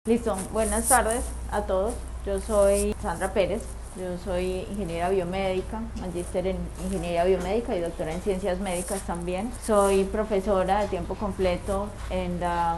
Listo, buenas tardes a todos. Yo soy Sandra Pérez, yo soy ingeniera biomédica, magíster en ingeniería biomédica y doctora en ciencias médicas también. Soy profesora de tiempo completo en la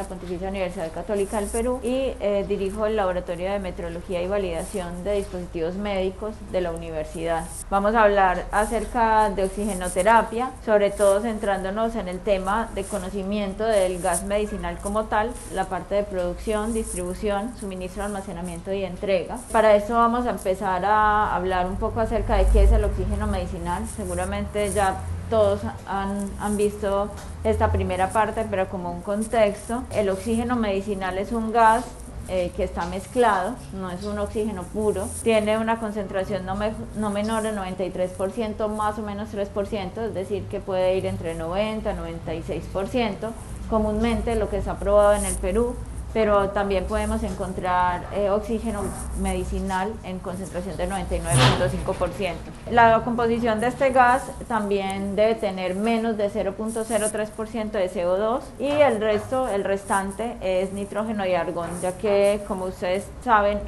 Pontificia Universidad Católica del Perú y dirijo el laboratorio de metrología y validación de dispositivos médicos de la universidad. Vamos a hablar acerca de oxigenoterapia, sobre todo centrándonos en el tema de conocimiento del gas medicinal como tal, la parte de producción, distribución, suministro, almacenamiento y entrega. Para esto vamos a empezar a hablar un poco acerca de qué es el oxígeno medicinal. Seguramente ya todos han visto esta primera parte, pero como un contexto, el oxígeno medicinal es un gas que está mezclado, no es un oxígeno puro, tiene una concentración no menor de 93%, más o menos 3%, es decir, que puede ir entre 90 y 96%, comúnmente lo que se ha probado en el Perú, pero también podemos encontrar oxígeno medicinal en concentración de 99.5%. La composición de este gas también debe tener menos de 0.03% de CO2 y el restante es nitrógeno y argón, ya que, como ustedes saben,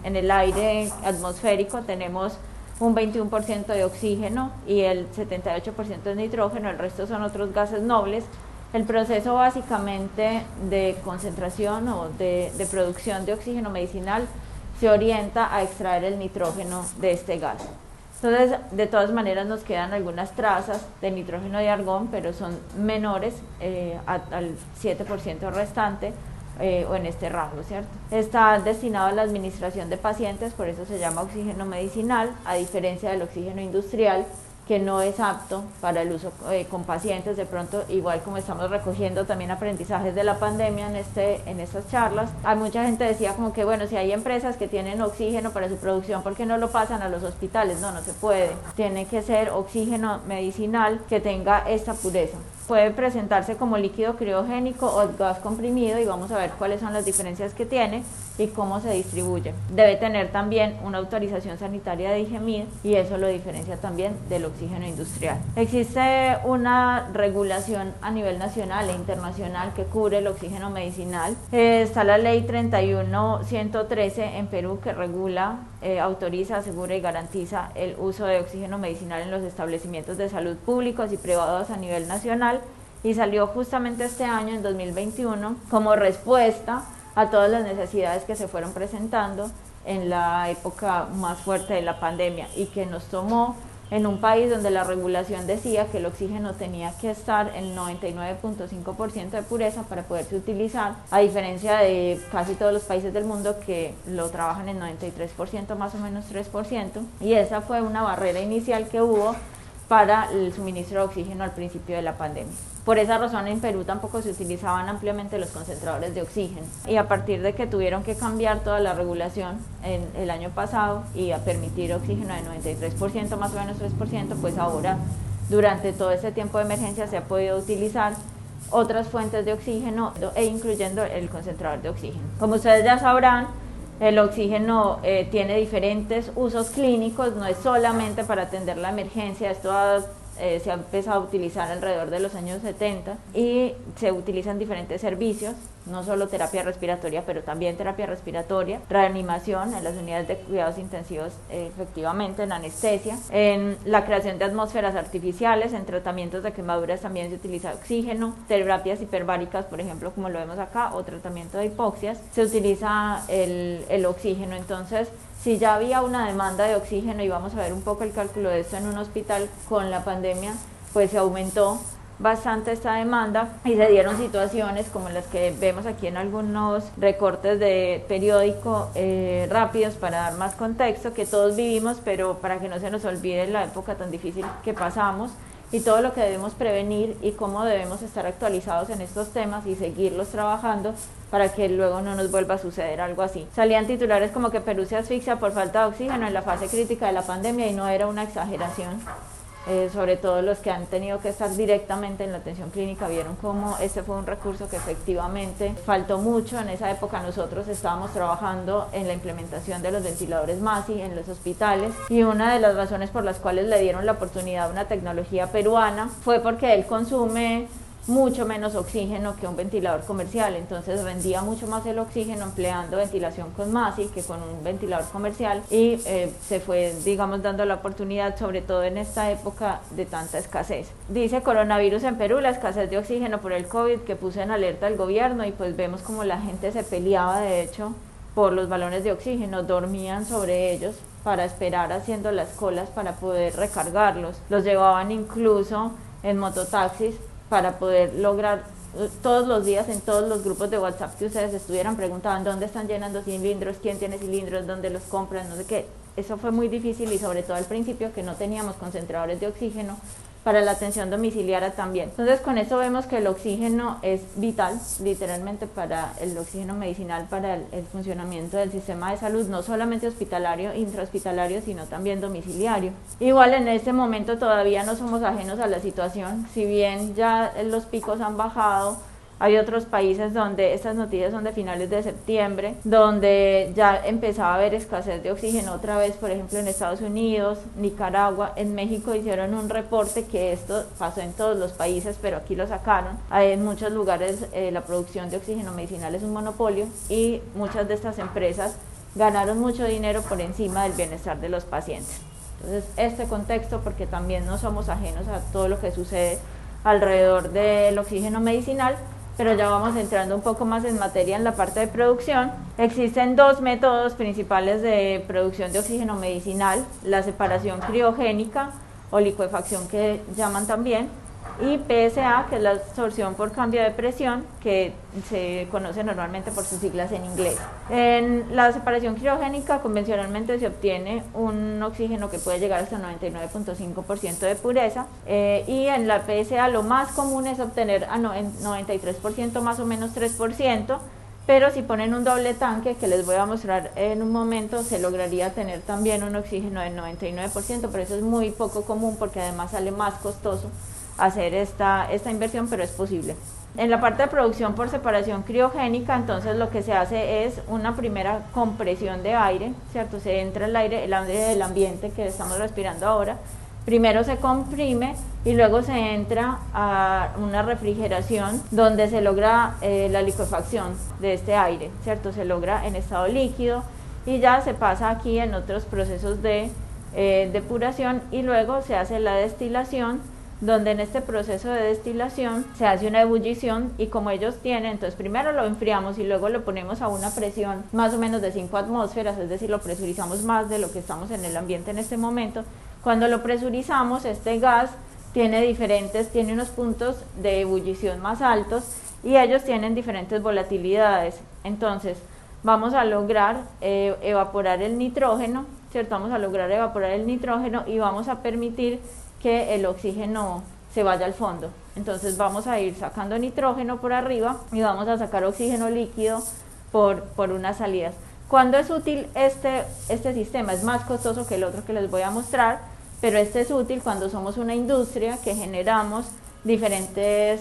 en el aire atmosférico tenemos un 21% de oxígeno y el 78% es nitrógeno, el resto son otros gases nobles. El proceso básicamente de concentración o de producción de oxígeno medicinal se orienta a extraer el nitrógeno de este gas. Entonces, de todas maneras nos quedan algunas trazas de nitrógeno y argón, pero son menores al 7% restante o en este rango, ¿cierto? Está destinado a la administración de pacientes, por eso se llama oxígeno medicinal, a diferencia del oxígeno industrial, que no es apto para el uso con pacientes. De pronto, igual como estamos recogiendo también aprendizajes de la pandemia en estas charlas, hay mucha gente decía como que bueno, si hay empresas que tienen oxígeno para su producción, ¿por qué no lo pasan a los hospitales? No se puede, tiene que ser oxígeno medicinal que tenga esta pureza. Puede presentarse como líquido criogénico o gas comprimido y vamos a ver cuáles son las diferencias que tiene y cómo se distribuye. Debe tener también una autorización sanitaria de IGEMID y eso lo diferencia también del oxígeno industrial. Existe una regulación a nivel nacional e internacional que cubre el oxígeno medicinal. Está la ley 31113 en Perú que regula, autoriza, asegura y garantiza el uso de oxígeno medicinal en los establecimientos de salud públicos y privados a nivel nacional, y salió justamente este año, en 2021, como respuesta a todas las necesidades que se fueron presentando en la época más fuerte de la pandemia y que nos tomó en un país donde la regulación decía que el oxígeno tenía que estar en 99.5% de pureza para poderse utilizar, a diferencia de casi todos los países del mundo que lo trabajan en 93%, más o menos 3%, y esa fue una barrera inicial que hubo para el suministro de oxígeno al principio de la pandemia. Por esa razón en Perú tampoco se utilizaban ampliamente los concentradores de oxígeno, y a partir de que tuvieron que cambiar toda la regulación en el año pasado y a permitir oxígeno de 93%, más o menos 3%, pues ahora durante todo este tiempo de emergencia se ha podido utilizar otras fuentes de oxígeno incluyendo el concentrador de oxígeno. Como ustedes ya sabrán, el oxígeno tiene diferentes usos clínicos, no es solamente para atender la emergencia. Esto se ha empezado a utilizar alrededor de los años 70 y se utiliza en diferentes servicios, no solo terapia respiratoria, pero también terapia respiratoria, reanimación en las unidades de cuidados intensivos, efectivamente en anestesia, en la creación de atmósferas artificiales, en tratamientos de quemaduras también se utiliza oxígeno, terapias hiperbáricas, por ejemplo, como lo vemos acá, o tratamiento de hipoxias, se utiliza el oxígeno. Entonces, si ya había una demanda de oxígeno, y vamos a ver un poco el cálculo de esto en un hospital con la pandemia, pues se aumentó bastante esta demanda y se dieron situaciones como las que vemos aquí en algunos recortes de periódico rápidos para dar más contexto, que todos vivimos, pero para que no se nos olvide la época tan difícil que pasamos y todo lo que debemos prevenir y cómo debemos estar actualizados en estos temas y seguirlos trabajando para que luego no nos vuelva a suceder algo así. Salían titulares como que Perú se asfixia por falta de oxígeno en la fase crítica de la pandemia, y no era una exageración. Sobre todo los que han tenido que estar directamente en la atención clínica vieron cómo este fue un recurso que efectivamente faltó mucho. En esa época nosotros estábamos trabajando en la implementación de los ventiladores MASI en los hospitales, y una de las razones por las cuales le dieron la oportunidad a una tecnología peruana fue porque él consume mucho menos oxígeno que un ventilador comercial, entonces rendía mucho más el oxígeno empleando ventilación con MASI que con un ventilador comercial, y se fue, digamos, dando la oportunidad, sobre todo en esta época de tanta escasez. Dice coronavirus en Perú, la escasez de oxígeno por el COVID que puso en alerta al gobierno, y pues vemos como la gente se peleaba de hecho por los balones de oxígeno, dormían sobre ellos para esperar haciendo las colas para poder recargarlos, los llevaban incluso en mototaxis para poder lograr todos los días en todos los grupos de WhatsApp que ustedes estuvieran, preguntaban dónde están llenando cilindros, quién tiene cilindros, dónde los compran, no sé qué. Eso fue muy difícil, y sobre todo al principio que no teníamos concentradores de oxígeno para la atención domiciliaria también. Entonces con esto vemos que el oxígeno es vital, literalmente, para el oxígeno medicinal, para el funcionamiento del sistema de salud, no solamente hospitalario, intrahospitalario, sino también domiciliario. Igual en este momento todavía no somos ajenos a la situación, si bien ya los picos han bajado. Hay otros países donde estas noticias son de finales de septiembre, donde ya empezaba a haber escasez de oxígeno otra vez, por ejemplo en Estados Unidos, Nicaragua, en México hicieron un reporte que esto pasó en todos los países, pero aquí lo sacaron. En muchos lugares la producción de oxígeno medicinal es un monopolio, y muchas de estas empresas ganaron mucho dinero por encima del bienestar de los pacientes. Entonces este contexto, porque también no somos ajenos a todo lo que sucede alrededor del oxígeno medicinal, pero ya vamos entrando un poco más en materia en la parte de producción. Existen dos métodos principales de producción de oxígeno medicinal: la separación criogénica o licuefacción, que llaman también, y PSA, que es la absorción por cambio de presión, que se conoce normalmente por sus siglas en inglés. En la separación criogénica convencionalmente se obtiene un oxígeno que puede llegar hasta 99.5% de pureza, y en la PSA lo más común es obtener a 93%, más o menos 3%, pero si ponen un doble tanque, que les voy a mostrar en un momento, se lograría tener también un oxígeno del 99%, pero eso es muy poco común porque además sale más costoso hacer esta inversión, pero es posible. En la parte de producción por separación criogénica, entonces lo que se hace es una primera compresión de aire, ¿cierto? Se entra el aire del ambiente que estamos respirando ahora, primero se comprime y luego se entra a una refrigeración donde se logra la licuefacción de este aire, ¿cierto? Se logra en estado líquido y ya se pasa aquí en otros procesos de depuración, y luego se hace la destilación, donde en este proceso de destilación se hace una ebullición, y como ellos tienen, entonces primero lo enfriamos y luego lo ponemos a una presión más o menos de 5 atmósferas, es decir, lo presurizamos más de lo que estamos en el ambiente en este momento. Cuando lo presurizamos, este gas tiene unos puntos de ebullición más altos y ellos tienen diferentes volatilidades, entonces vamos a lograr evaporar el nitrógeno, ¿cierto? Vamos a lograr evaporar el nitrógeno y vamos a permitir que el oxígeno se vaya al fondo. Entonces vamos a ir sacando nitrógeno por arriba y vamos a sacar oxígeno líquido por unas salidas. ¿Cuándo es útil este sistema? Es más costoso que el otro que les voy a mostrar, pero este es útil cuando somos una industria que generamos diferentes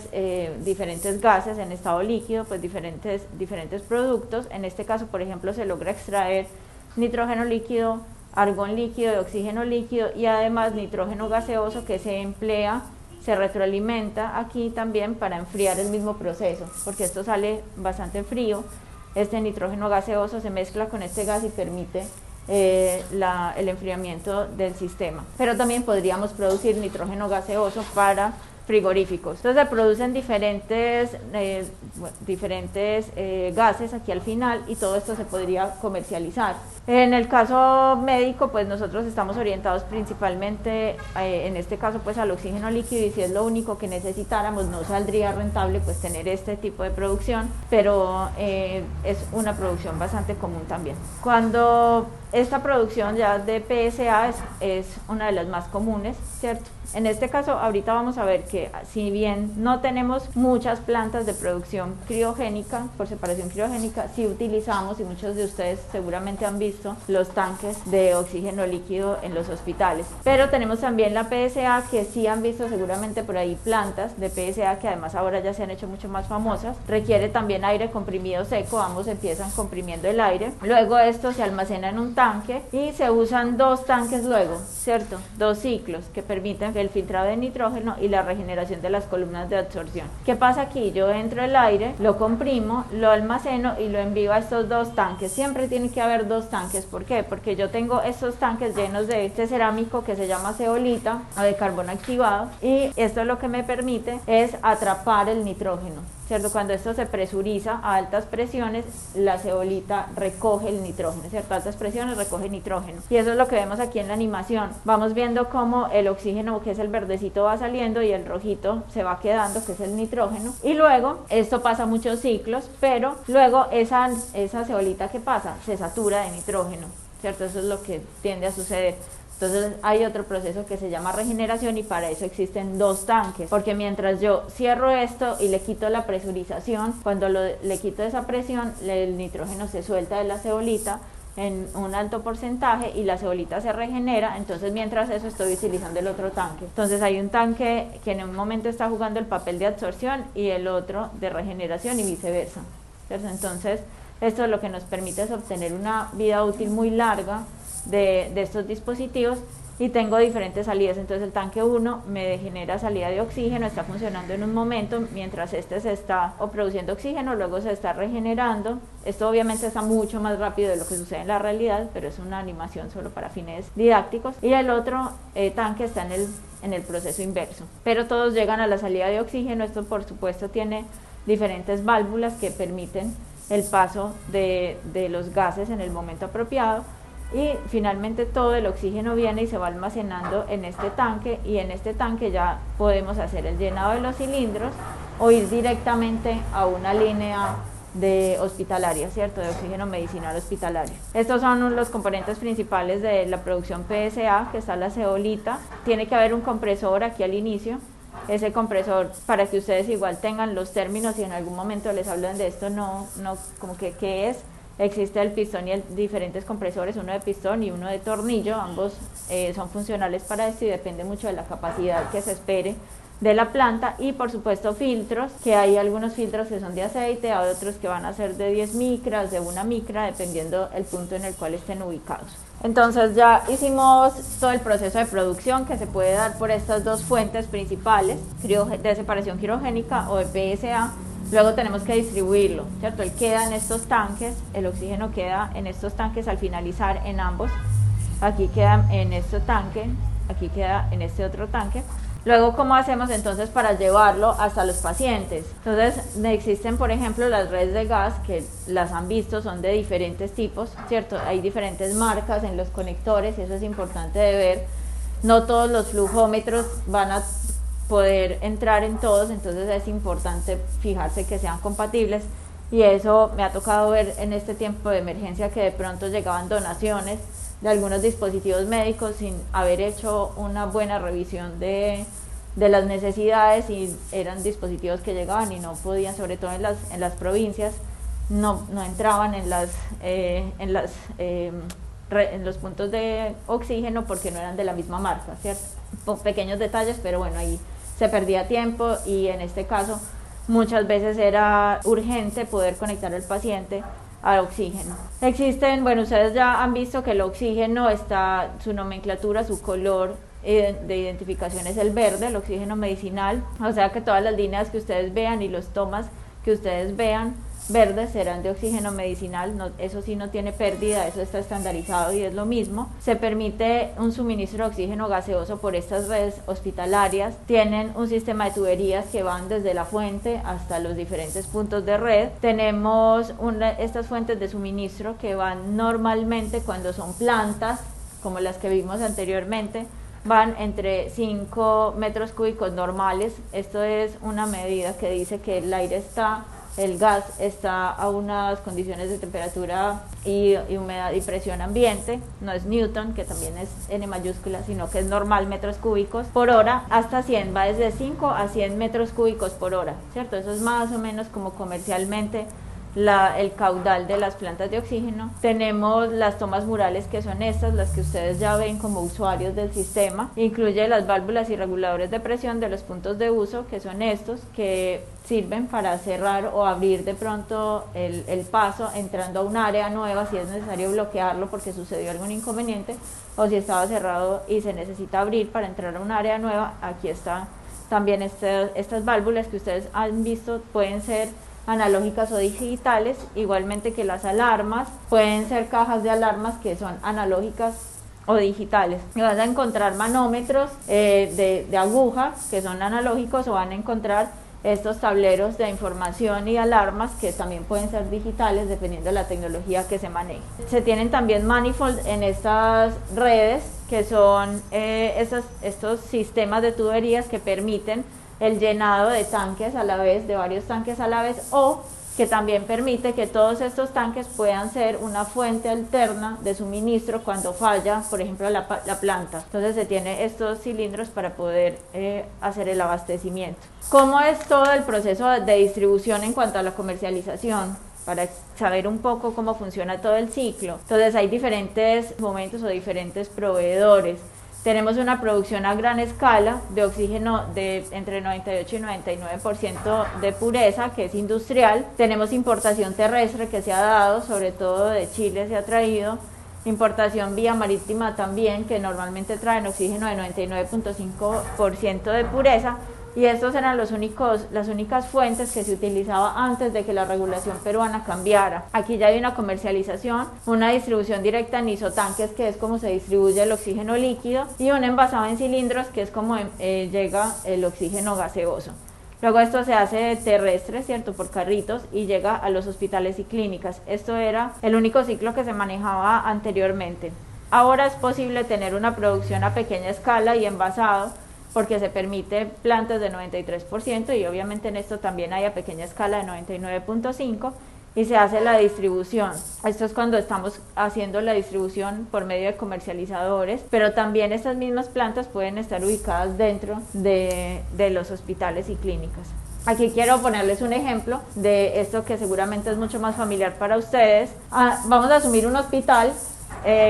gases en estado líquido, pues diferentes productos. En este caso, por ejemplo, se logra extraer nitrógeno líquido, argón líquido y oxígeno líquido, y además nitrógeno gaseoso que se emplea, se retroalimenta aquí también para enfriar el mismo proceso, porque esto sale bastante frío. Este nitrógeno gaseoso se mezcla con este gas y permite el enfriamiento del sistema. Pero también podríamos producir nitrógeno gaseoso para frigoríficos. Entonces se producen diferentes gases aquí al final, y todo esto se podría comercializar. En el caso médico, pues nosotros estamos orientados principalmente en este caso pues al oxígeno líquido, y si es lo único que necesitáramos no saldría rentable pues tener este tipo de producción, pero es una producción bastante común también. Cuando esta producción ya de PSA es una de las más comunes, ¿cierto? En este caso ahorita vamos a ver que si bien no tenemos muchas plantas de producción criogénica, por separación criogénica, sí utilizamos, y muchos de ustedes seguramente han visto los tanques de oxígeno líquido en los hospitales, pero tenemos también la PSA, que sí han visto seguramente por ahí plantas de PSA, que además ahora ya se han hecho mucho más famosas. Requiere también aire comprimido seco, ambos empiezan comprimiendo el aire, luego esto se almacena en un tanque y se usan dos tanques luego, ¿cierto? Dos ciclos que permiten el filtrado de nitrógeno y la regeneración de las columnas de absorción. ¿Qué pasa aquí? Yo entro el aire, lo comprimo, lo almaceno y lo envío a estos dos tanques. Siempre tiene que haber dos tanques. ¿Por qué? Porque yo tengo estos tanques llenos de este cerámico que se llama zeolita o de carbón activado, y esto lo que me permite es atrapar el nitrógeno, ¿cierto? Cuando esto se presuriza a altas presiones, la zeolita recoge el nitrógeno, ¿cierto? A altas presiones recoge nitrógeno. Y eso es lo que vemos aquí en la animación. Vamos viendo cómo el oxígeno, que es el verdecito, va saliendo y el rojito se va quedando, que es el nitrógeno. Y luego, esto pasa muchos ciclos, pero luego esa zeolita, ¿qué pasa? Se satura de nitrógeno, ¿cierto? Eso es lo que tiende a suceder. Entonces hay otro proceso que se llama regeneración, y para eso existen dos tanques, porque mientras yo cierro esto y le quito la presurización, cuando le quito esa presión, el nitrógeno se suelta de la zeolita en un alto porcentaje y la zeolita se regenera. Entonces mientras eso estoy utilizando el otro tanque. Entonces hay un tanque que en un momento está jugando el papel de absorción y el otro de regeneración, y viceversa, ¿cierto? Entonces esto lo que nos permite es obtener una vida útil muy larga de estos dispositivos, y tengo diferentes salidas. Entonces el tanque 1 me genera salida de oxígeno, está funcionando en un momento mientras este se está produciendo oxígeno, luego se está regenerando. Esto obviamente está mucho más rápido de lo que sucede en la realidad, pero es una animación solo para fines didácticos. Y el otro tanque está en el proceso inverso, pero todos llegan a la salida de oxígeno. Esto por supuesto tiene diferentes válvulas que permiten el paso de los gases en el momento apropiado, y finalmente todo el oxígeno viene y se va almacenando en este tanque, y en este tanque ya podemos hacer el llenado de los cilindros o ir directamente a una línea de hospitalaria, ¿cierto? De oxígeno medicinal hospitalario. Estos son los componentes principales de la producción PSA, que está la zeolita. Tiene que haber un compresor aquí al inicio. Ese compresor, para que ustedes igual tengan los términos y en algún momento les hablan de esto, no como que qué es. Existe el pistón y diferentes compresores, uno de pistón y uno de tornillo. Ambos son funcionales para esto y depende mucho de la capacidad que se espere de la planta. Y por supuesto filtros, que hay algunos filtros que son de aceite, hay otros que van a ser de 10 micras, de 1 micra, dependiendo el punto en el cual estén ubicados. Entonces ya hicimos todo el proceso de producción, que se puede dar por estas dos fuentes principales, de separación criogénica o de PSA. Luego tenemos que distribuirlo, ¿cierto? Él queda en estos tanques, el oxígeno queda en estos tanques al finalizar en ambos. Aquí queda en este tanque, aquí queda en este otro tanque. Luego, ¿cómo hacemos entonces para llevarlo hasta los pacientes? Entonces, existen, por ejemplo, las redes de gas, que las han visto, son de diferentes tipos, ¿cierto? Hay diferentes marcas en los conectores, y eso es importante de ver. No todos los flujómetros van a poder entrar en todos, entonces es importante fijarse que sean compatibles, y eso me ha tocado ver en este tiempo de emergencia, que de pronto llegaban donaciones de algunos dispositivos médicos sin haber hecho una buena revisión de las necesidades, y eran dispositivos que llegaban y no podían, sobre todo en las provincias, no entraban en los puntos de oxígeno porque no eran de la misma marca, ¿cierto? Pequeños detalles, pero bueno, ahí se perdía tiempo, y en este caso muchas veces era urgente poder conectar al paciente al oxígeno. Existen, bueno, ustedes ya han visto que el oxígeno está, su nomenclatura, su color de identificación es el verde, el oxígeno medicinal, o sea que todas las líneas que ustedes vean y los tomas que ustedes vean verdes serán de oxígeno medicinal. No, eso sí no tiene pérdida, eso está estandarizado y es lo mismo. Se permite un suministro de oxígeno gaseoso por estas redes hospitalarias. Tienen un sistema de tuberías que van desde la fuente hasta los diferentes puntos de red. Tenemos estas fuentes de suministro que van normalmente, cuando son plantas como las que vimos anteriormente, van entre 5 metros cúbicos normales. Esto es una medida que dice que el gas está a unas condiciones de temperatura y humedad y presión ambiente, no es Newton, que también es N mayúscula, sino que es normal, metros cúbicos por hora, hasta 100, va desde 5 a 100 metros cúbicos por hora, ¿cierto? Eso es más o menos como comercialmente el caudal de las plantas de oxígeno. Tenemos las tomas murales, que son estas, las que ustedes ya ven como usuarios del sistema. Incluye las válvulas y reguladores de presión de los puntos de uso, que son estos, que sirven para cerrar o abrir de pronto el paso entrando a un área nueva si es necesario bloquearlo porque sucedió algún inconveniente, o si estaba cerrado y se necesita abrir para entrar a un área nueva. Aquí está también estas válvulas que ustedes han visto, pueden ser analógicas o digitales, igualmente que las alarmas, pueden ser cajas de alarmas que son analógicas o digitales. Y vas a encontrar manómetros de aguja que son analógicos, o van a encontrar estos tableros de información y alarmas que también pueden ser digitales dependiendo de la tecnología que se maneje. Se tienen también manifold en estas redes, que son estos sistemas de tuberías que permiten el llenado de tanques a la vez, de varios tanques a la vez, o que también permite que todos estos tanques puedan ser una fuente alterna de suministro cuando falla, por ejemplo, la planta. Entonces se tiene estos cilindros para poder hacer el abastecimiento. ¿Cómo es todo el proceso de distribución en cuanto a la comercialización? Para saber un poco cómo funciona todo el ciclo. Entonces hay diferentes momentos o diferentes proveedores. Tenemos una producción a gran escala de oxígeno de entre 98 y 99% de pureza, que es industrial. Tenemos importación terrestre que se ha dado, sobre todo de Chile se ha traído. Importación vía marítima también, que normalmente traen oxígeno de 99.5% de pureza. Y estos eran las únicas fuentes que se utilizaba antes de que la regulación peruana cambiara. Aquí ya hay una comercialización, una distribución directa en isotanques, que es como se distribuye el oxígeno líquido, y un envasado en cilindros, que es como llega el oxígeno gaseoso. Luego esto se hace terrestre, ¿cierto?, por carritos, y llega a los hospitales y clínicas. Esto era el único ciclo que se manejaba anteriormente. Ahora es posible tener una producción a pequeña escala y envasado, porque se permite plantas de 93%, y obviamente en esto también hay a pequeña escala de 99.5%, y se hace la distribución. Esto es cuando estamos haciendo la distribución por medio de comercializadores, pero también estas mismas plantas pueden estar ubicadas dentro de los hospitales y clínicas. Aquí quiero ponerles un ejemplo de esto que seguramente es mucho más familiar para ustedes. Vamos a asumir un hospital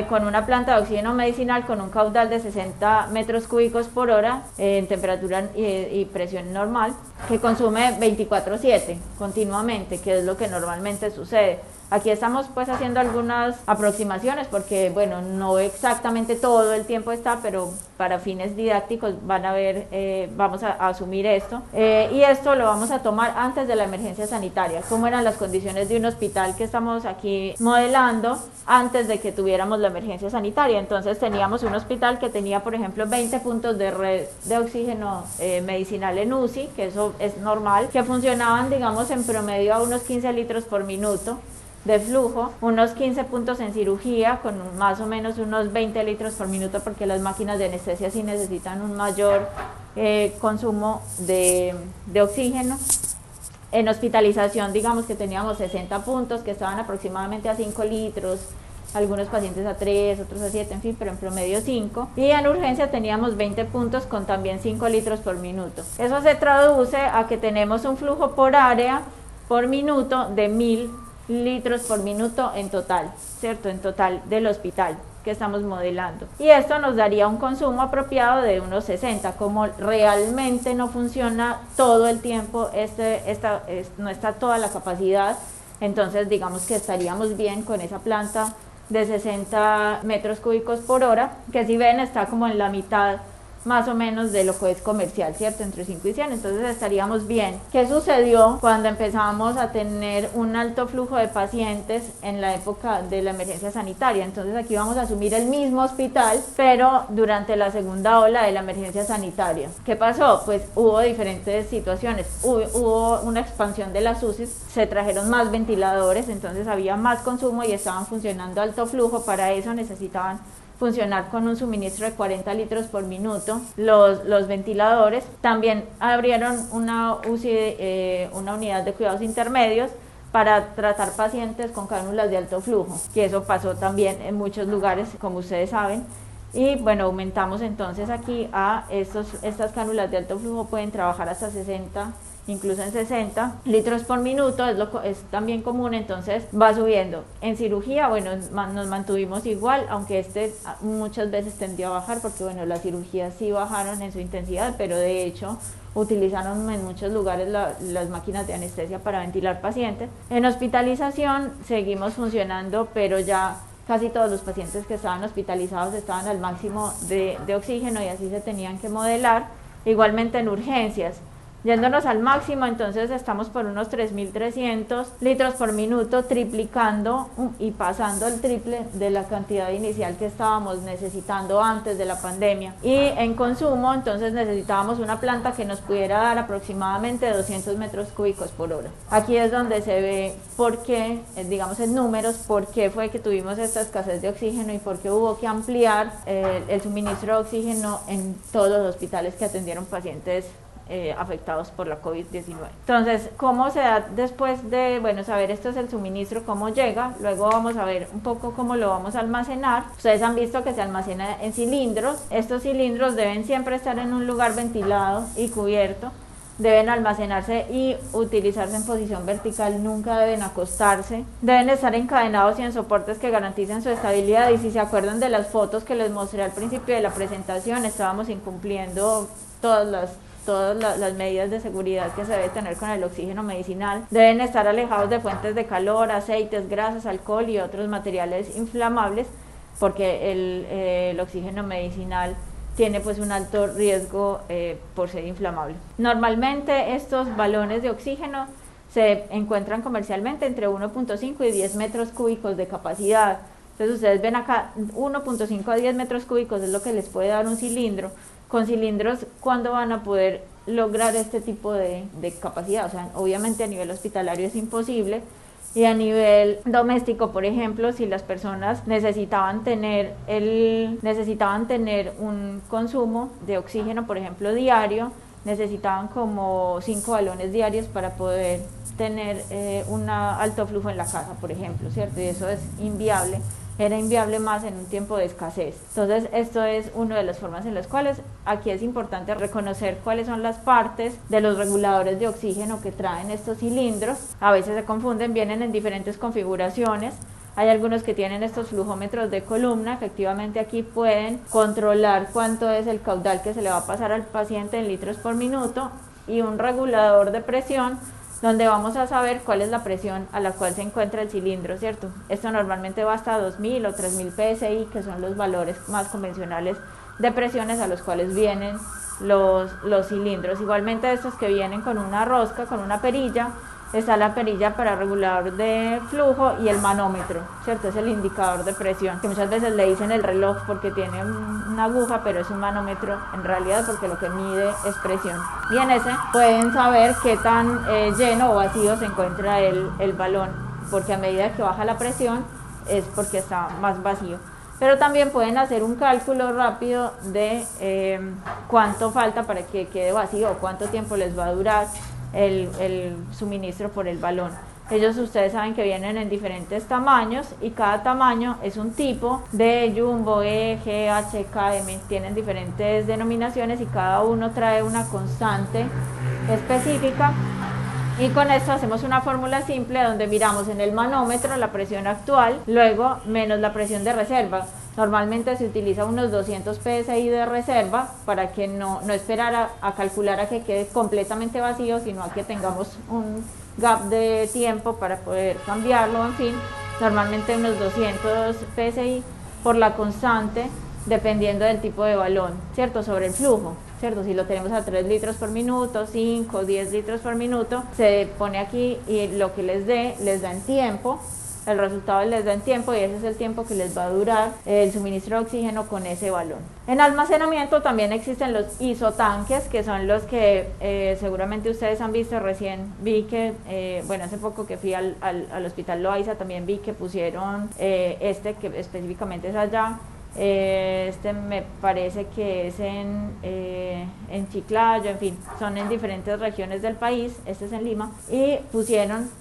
con una planta de oxígeno medicinal con un caudal de 60 metros cúbicos por hora en temperatura y presión normal, que consume 24/7 continuamente, que es lo que normalmente sucede. Aquí estamos pues haciendo algunas aproximaciones porque, bueno, no exactamente todo el tiempo está, pero para fines didácticos van a ver, vamos a asumir esto. Y esto lo vamos a tomar antes de la emergencia sanitaria. ¿Cómo eran las condiciones de un hospital que estamos aquí modelando antes de que tuviéramos la emergencia sanitaria? Entonces teníamos un hospital que tenía, por ejemplo, 20 puntos de red de oxígeno medicinal en UCI, que eso es normal, que funcionaban, digamos, en promedio a unos 15 litros por minuto de flujo, unos 15 puntos en cirugía con más o menos unos 20 litros por minuto, porque las máquinas de anestesia sí necesitan un mayor consumo de oxígeno. En hospitalización, digamos que teníamos 60 puntos que estaban aproximadamente a 5 litros, algunos pacientes a 3, otros a 7, en fin, pero en promedio 5. Y en urgencia teníamos 20 puntos con también 5 litros por minuto. Eso se traduce a que tenemos un flujo por área por minuto de 1000 litros por minuto en total, ¿cierto? En total del hospital que estamos modelando. Y esto nos daría un consumo apropiado de unos 60. Como realmente no funciona todo el tiempo, no está toda la capacidad, entonces digamos que estaríamos bien con esa planta de 60 metros cúbicos por hora, que si ven está como en la mitad más o menos de lo que es comercial, ¿cierto? Entre 5 y 100, entonces estaríamos bien. ¿Qué sucedió cuando empezamos a tener un alto flujo de pacientes en la época de la emergencia sanitaria? Entonces aquí vamos a asumir el mismo hospital, pero durante la segunda ola de la emergencia sanitaria. ¿Qué pasó? Pues hubo diferentes situaciones. Hubo una expansión de las UCIs, se trajeron más ventiladores, entonces había más consumo y estaban funcionando a alto flujo. Para eso necesitaban funcionar con un suministro de 40 litros por minuto los ventiladores. También abrieron una UCI, una unidad de cuidados intermedios para tratar pacientes con cánulas de alto flujo, que eso pasó también en muchos lugares, como ustedes saben. Y bueno, aumentamos entonces aquí a estas cánulas de alto flujo, pueden trabajar hasta 60 incluso en 60 litros por minuto, es también común, entonces va subiendo. En cirugía, bueno, nos mantuvimos igual, aunque muchas veces tendió a bajar, porque bueno, las cirugías sí bajaron en su intensidad, pero de hecho utilizaron en muchos lugares las máquinas de anestesia para ventilar pacientes. En hospitalización seguimos funcionando, pero ya casi todos los pacientes que estaban hospitalizados estaban al máximo de oxígeno y así se tenían que modelar. Igualmente en urgencias, yéndonos al máximo, entonces estamos por unos 3.300 litros por minuto, triplicando y pasando el triple de la cantidad inicial que estábamos necesitando antes de la pandemia. Y en consumo, entonces necesitábamos una planta que nos pudiera dar aproximadamente 200 metros cúbicos por hora. Aquí es donde se ve por qué, digamos en números, por qué fue que tuvimos esta escasez de oxígeno y por qué hubo que ampliar el suministro de oxígeno en todos los hospitales que atendieron pacientes afectados por la COVID-19. Entonces, ¿cómo se da después de, bueno, saber esto es el suministro, cómo llega? Luego vamos a ver un poco cómo lo vamos a almacenar. Ustedes han visto que se almacena en cilindros. Estos cilindros deben siempre estar en un lugar ventilado y cubierto. Deben almacenarse y utilizarse en posición vertical, nunca deben acostarse. Deben estar encadenados y en soportes que garanticen su estabilidad. Y si se acuerdan de las fotos que les mostré al principio de la presentación, estábamos incumpliendo todas las medidas de seguridad que se debe tener con el oxígeno medicinal. Deben estar alejados de fuentes de calor, aceites, grasas, alcohol y otros materiales inflamables, porque el oxígeno medicinal tiene pues un alto riesgo por ser inflamable. Normalmente estos balones de oxígeno se encuentran comercialmente entre 1.5 y 10 metros cúbicos de capacidad. Entonces ustedes ven acá 1.5 a 10 metros cúbicos es lo que les puede dar un cilindro. Con cilindros, ¿cuándo van a poder lograr este tipo de capacidad? O sea, obviamente a nivel hospitalario es imposible, y a nivel doméstico, por ejemplo, si las personas necesitaban tener un consumo de oxígeno, por ejemplo, diario, necesitaban como 5 balones diarios para poder tener un alto flujo en la casa, por ejemplo, ¿cierto? Y eso es inviable. Era inviable más en un tiempo de escasez. Entonces, esto es una de las formas en las cuales aquí es importante reconocer cuáles son las partes de los reguladores de oxígeno que traen estos cilindros. A veces se confunden, vienen en diferentes configuraciones. Hay algunos que tienen estos flujómetros de columna, efectivamente aquí pueden controlar cuánto es el caudal que se le va a pasar al paciente en litros por minuto, y un regulador de presión donde vamos a saber cuál es la presión a la cual se encuentra el cilindro, ¿cierto? Esto normalmente va hasta 2000 o 3000 PSI, que son los valores más convencionales de presiones a los cuales vienen los cilindros. Igualmente estos que vienen con una rosca, con una perilla, está la perilla para regulador de flujo y el manómetro, ¿cierto? Es el indicador de presión, que muchas veces le dicen el reloj porque tiene una aguja, pero es un manómetro en realidad porque lo que mide es presión. Y en ese pueden saber qué tan lleno o vacío se encuentra el balón, porque a medida que baja la presión es porque está más vacío. Pero también pueden hacer un cálculo rápido de cuánto falta para que quede vacío o cuánto tiempo les va a durar el suministro por el balón. Ellos, ustedes saben que vienen en diferentes tamaños y cada tamaño es un tipo de Jumbo, E, G, H, K, M, tienen diferentes denominaciones y cada uno trae una constante específica. Y con esto hacemos una fórmula simple donde miramos en el manómetro la presión actual, luego menos la presión de reserva. Normalmente se utiliza unos 200 PSI de reserva para que no esperar a calcular a que quede completamente vacío, sino a que tengamos un gap de tiempo para poder cambiarlo, en fin. Normalmente unos 200 PSI por la constante, dependiendo del tipo de balón, ¿cierto? Sobre el flujo, ¿cierto? Si lo tenemos a 3 litros por minuto, 5, 10 litros por minuto, se pone aquí y lo que les da en tiempo, el resultado les da en tiempo, y ese es el tiempo que les va a durar el suministro de oxígeno con ese balón. En almacenamiento también existen los isotanques, que son los que seguramente ustedes han visto. Recién vi que, bueno, hace poco que fui al hospital Loaiza, también vi que pusieron que específicamente es allá, este me parece que es en Chiclayo, en fin, son en diferentes regiones del país, este es en Lima, y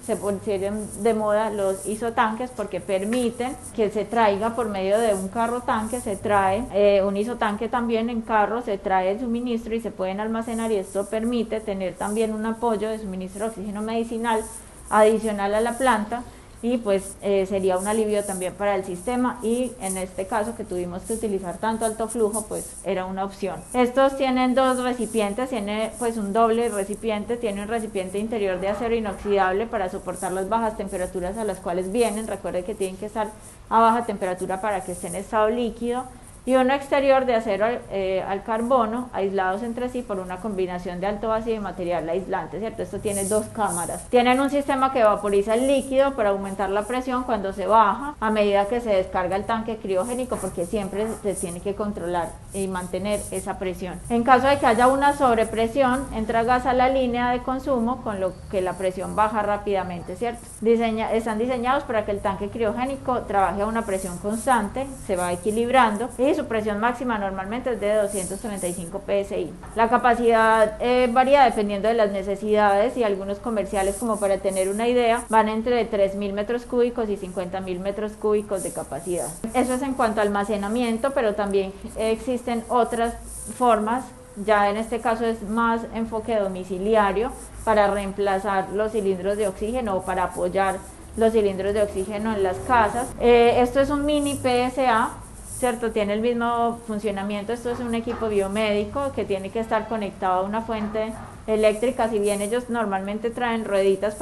se pusieron de moda los isotanques porque permiten que se traiga por medio de un carro tanque, se trae un isotanque también en carro, se trae el suministro y se pueden almacenar, y esto permite tener también un apoyo de suministro de oxígeno medicinal adicional a la planta, y pues sería un alivio también para el sistema, y en este caso que tuvimos que utilizar tanto alto flujo, pues era una opción. Estos tienen dos recipientes, tiene pues un doble recipiente, tiene un recipiente interior de acero inoxidable para soportar las bajas temperaturas a las cuales vienen, recuerde que tienen que estar a baja temperatura para que esté en estado líquido, y uno exterior de acero al carbono, aislados entre sí por una combinación de alto vacío y material aislante, ¿cierto? Esto tiene dos cámaras. Tienen un sistema que vaporiza el líquido para aumentar la presión cuando se baja, a medida que se descarga el tanque criogénico, porque siempre se tiene que controlar y mantener esa presión. En caso de que haya una sobrepresión, entra gas a la línea de consumo, con lo que la presión baja rápidamente, ¿cierto? Están diseñados para que el tanque criogénico trabaje a una presión constante, se va equilibrando, y su presión máxima normalmente es de 235 psi. La capacidad varía dependiendo de las necesidades, y algunos comerciales, como para tener una idea, van entre 3.000 metros cúbicos y 50.000 metros cúbicos de capacidad. Eso es en cuanto a almacenamiento, pero también existen otras formas, ya en este caso es más enfoque domiciliario, para reemplazar los cilindros de oxígeno o para apoyar los cilindros de oxígeno en las casas. Esto es un mini PSA, ¿cierto? Tiene el mismo funcionamiento. Esto es un equipo biomédico que tiene que estar conectado a una fuente eléctrica. Si bien ellos normalmente traen rueditas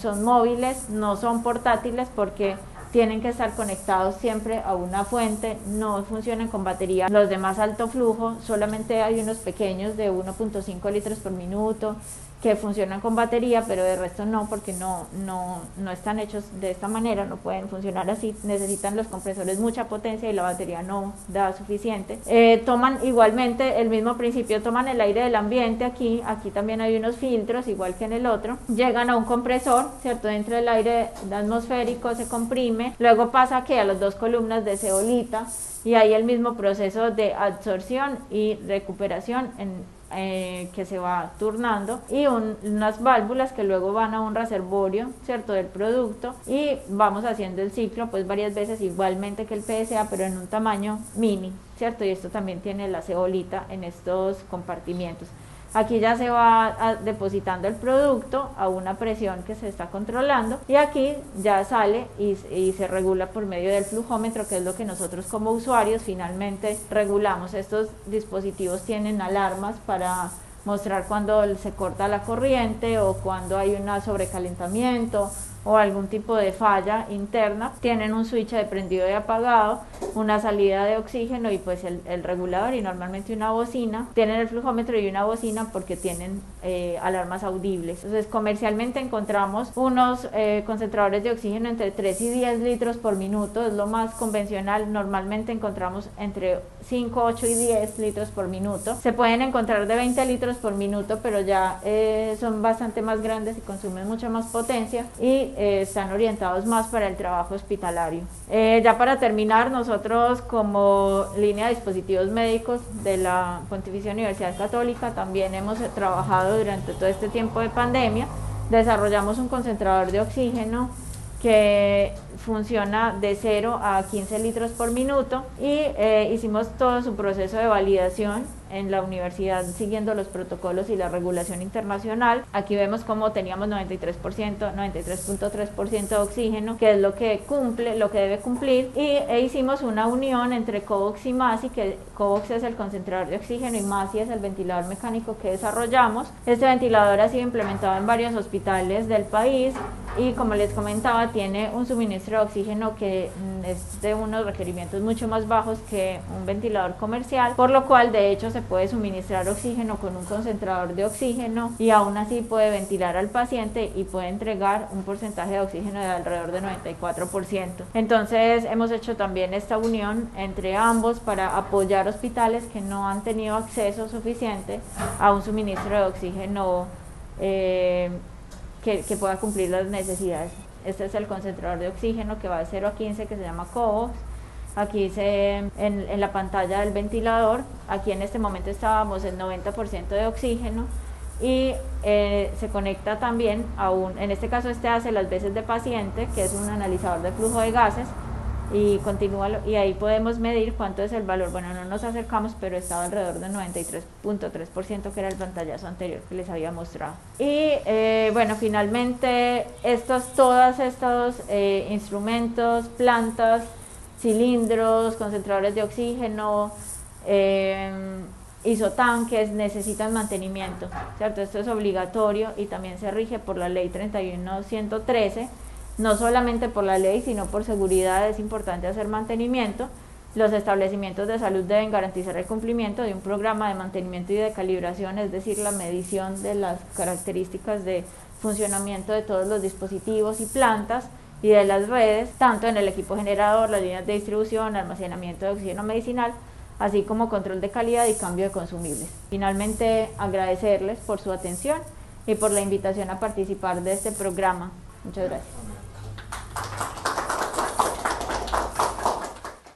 son móviles, no son portátiles, porque tienen que estar conectados siempre a una fuente, no funcionan con batería. Los de más alto flujo, solamente hay unos pequeños de 1.5 litros por minuto que funcionan con batería, pero de resto no, porque no están hechos de esta manera, no pueden funcionar así, necesitan los compresores mucha potencia y la batería no da suficiente. Toman igualmente el mismo principio, toman el aire del ambiente, aquí también hay unos filtros, igual que en el otro, llegan a un compresor, ¿cierto? Dentro del aire atmosférico se comprime, luego pasa que a las dos columnas de zeolita, y hay el mismo proceso de absorción y recuperación que se va turnando, y unas válvulas que luego van a un reservorio, ¿cierto?, del producto, y vamos haciendo el ciclo pues varias veces, igualmente que el PSA, pero en un tamaño mini, ¿cierto? Y esto también tiene la ceolita en estos compartimientos. Aquí ya se va depositando el producto a una presión que se está controlando, y aquí ya sale y se regula por medio del flujómetro, que es lo que nosotros como usuarios finalmente regulamos. Estos dispositivos tienen alarmas para mostrar cuando se corta la corriente o cuando hay un sobrecalentamiento o algún tipo de falla interna. Tienen un switch de prendido y apagado, una salida de oxígeno y pues el regulador, y normalmente una bocina. Tienen el flujómetro y una bocina porque tienen alarmas audibles. Entonces comercialmente encontramos unos concentradores de oxígeno entre 3 y 10 litros por minuto, es lo más convencional. Normalmente encontramos entre 5, 8 y 10 litros por minuto. Se pueden encontrar de 20 litros por minuto, pero ya son bastante más grandes y consumen mucha más potencia, y están orientados más para el trabajo hospitalario. Ya para terminar, nosotros como línea de dispositivos médicos de la Pontificia Universidad Católica también hemos trabajado durante todo este tiempo de pandemia. Desarrollamos un concentrador de oxígeno que funciona de 0 a 15 litros por minuto, y hicimos todo su proceso de validación en la universidad siguiendo los protocolos y la regulación internacional. Aquí vemos cómo teníamos 93%, 93.3% de oxígeno, que es lo que cumple, lo que debe cumplir, y hicimos una unión entre COVOX y MASI, que COVOX es el concentrador de oxígeno y MASI es el ventilador mecánico que desarrollamos. Este ventilador ha sido implementado en varios hospitales del país, y como les comentaba, tiene un suministro de oxígeno que es de unos requerimientos mucho más bajos que un ventilador comercial, por lo cual de hecho se puede suministrar oxígeno con un concentrador de oxígeno y aún así puede ventilar al paciente y puede entregar un porcentaje de oxígeno de alrededor de 94%. Entonces hemos hecho también esta unión entre ambos para apoyar hospitales que no han tenido acceso suficiente a un suministro de oxígeno que pueda cumplir las necesidades. Este es el concentrador de oxígeno que va de 0 a 15, que se llama COVOX, Aquí en la pantalla del ventilador, aquí en este momento estábamos en 90% de oxígeno y se conecta también en este caso este hace las veces de paciente, que es un analizador de flujo de gases, y y ahí podemos medir cuánto es el valor. Bueno, no nos acercamos, pero estaba alrededor del 93.3%, que era el pantallazo anterior que les había mostrado. Y bueno, finalmente todos estos instrumentos, plantas, cilindros, concentradores de oxígeno, isotanques necesitan mantenimiento, ¿cierto? Esto es obligatorio y también se rige por la ley 31113. No solamente por la ley, sino por seguridad es importante hacer mantenimiento. Los establecimientos de salud deben garantizar el cumplimiento de un programa de mantenimiento y de calibración, es decir, la medición de las características de funcionamiento de todos los dispositivos y plantas y de las redes, tanto en el equipo generador, las líneas de distribución, almacenamiento de oxígeno medicinal, así como control de calidad y cambio de consumibles. Finalmente, agradecerles por su atención y por la invitación a participar de este programa. Muchas gracias.